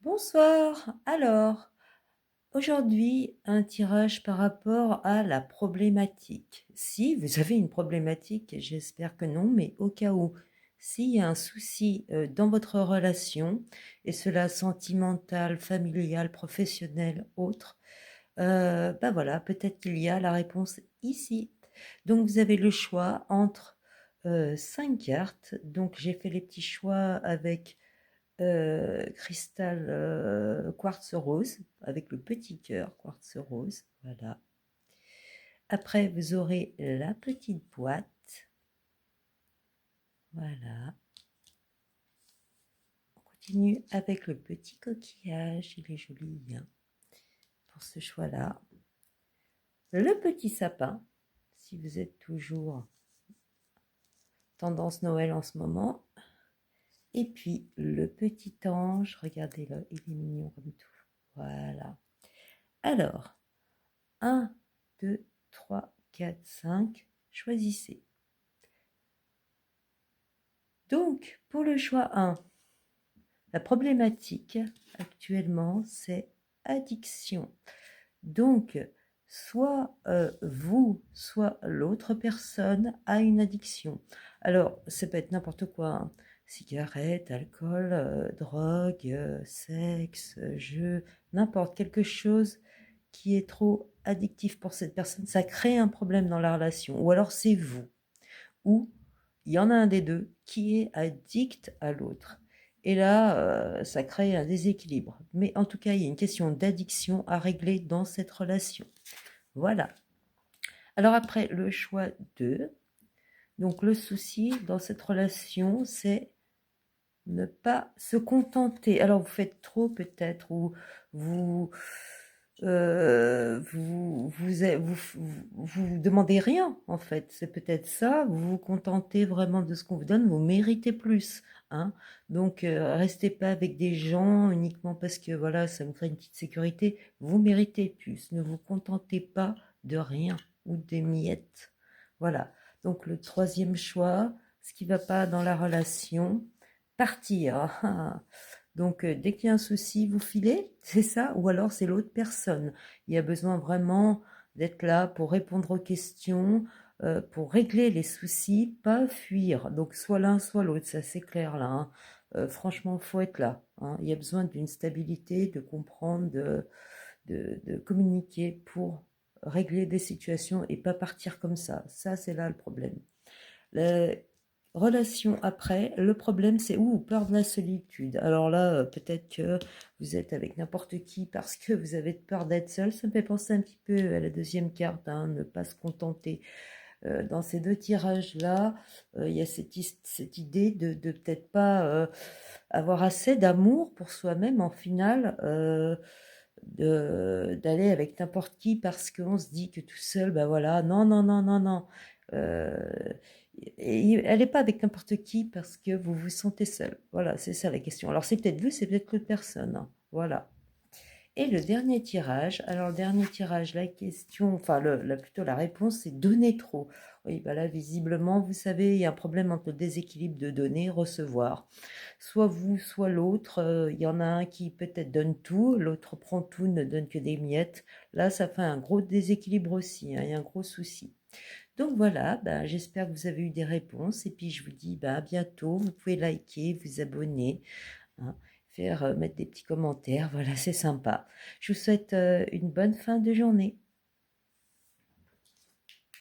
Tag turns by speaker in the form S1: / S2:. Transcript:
S1: Bonsoir. Alors, aujourd'hui, un tirage par rapport à la problématique. Si vous avez une problématique, j'espère que non, mais au cas où, s'il y a un souci dans votre relation, et cela sentimental, familial, professionnel, autre, ben voilà, peut-être qu'il y a la réponse ici. Donc, vous avez le choix entre 5 cartes. Donc, j'ai fait les petits choix avec cristal quartz rose avec le petit cœur quartz rose, voilà. Après vous aurez la petite boîte, voilà. On continue avec le petit coquillage, il est joli hein, pour ce choix là. Le petit sapin, si vous êtes toujours tendance Noël en ce moment. Et puis le petit ange, regardez-le, il est mignon comme tout, voilà. Alors 1, 2, 3, 4, 5, choisissez. Donc, pour le choix 1, la problématique actuellement, c'est addiction. Donc, soit vous, soit l'autre personne a une addiction. Alors, ça peut être n'importe quoi, hein. Cigarette, alcool, drogue, sexe, jeu, n'importe quelque chose qui est trop addictif pour cette personne, ça crée un problème dans la relation. Ou alors c'est vous, ou il y en a un des deux qui est addict à l'autre. Et là, ça crée un déséquilibre. Mais en tout cas, il y a une question d'addiction à régler dans cette relation. Voilà. Alors après, le choix 2. Donc le souci dans cette relation, c'est ne pas se contenter. Alors vous faites trop peut-être, ou vous vous demandez rien en fait. C'est peut-être ça. Vous vous contentez vraiment de ce qu'on vous donne. Vous méritez plus, hein. Donc restez pas avec des gens uniquement parce que voilà, ça vous crée une petite sécurité. Vous méritez plus. Ne vous contentez pas de rien ou des miettes. Voilà. Donc le troisième choix, ce qui va pas dans la relation, partir. Donc, dès qu'il y a un souci, vous filez, c'est ça? Ou alors c'est l'autre personne. Il y a besoin vraiment d'être là pour répondre aux questions, pour régler les soucis, pas fuir. Donc, soit l'un, soit l'autre, ça c'est clair là, hein. Franchement, faut être là, hein. Il y a besoin d'une stabilité, de comprendre, de communiquer pour régler des situations et pas partir comme ça. Ça, c'est là le problème. La relation après, le problème c'est peur de la solitude. Alors là, peut-être que vous êtes avec n'importe qui parce que vous avez peur d'être seul. Ça me fait penser un petit peu à la deuxième carte, hein, ne pas se contenter. Dans ces deux tirages-là, il y a cette idée de peut-être pas avoir assez d'amour pour soi-même en finale. D'aller avec n'importe qui parce qu'on se dit que tout seul, ben voilà, non, non, non, non, non. Euh, et elle n'est pas avec n'importe qui parce que vous vous sentez seul. Voilà, c'est ça la question. Alors c'est peut-être vous, c'est peut-être l'autre personne, hein. Voilà. Et le dernier tirage, alors le dernier tirage, la question, enfin plutôt la réponse, c'est donner trop. Oui, bah là, visiblement, vous savez, il y a un problème entre le déséquilibre de donner, recevoir. Soit vous, soit l'autre, il y en a un qui peut-être donne tout, l'autre prend tout, ne donne que des miettes. Là, ça fait un gros déséquilibre aussi, hein, il y a un gros souci. Donc voilà, bah, j'espère que vous avez eu des réponses et puis je vous dis bah, à bientôt. Vous pouvez liker, vous abonner, hein, faire mettre des petits commentaires, voilà, c'est sympa. Je vous souhaite une bonne fin de journée.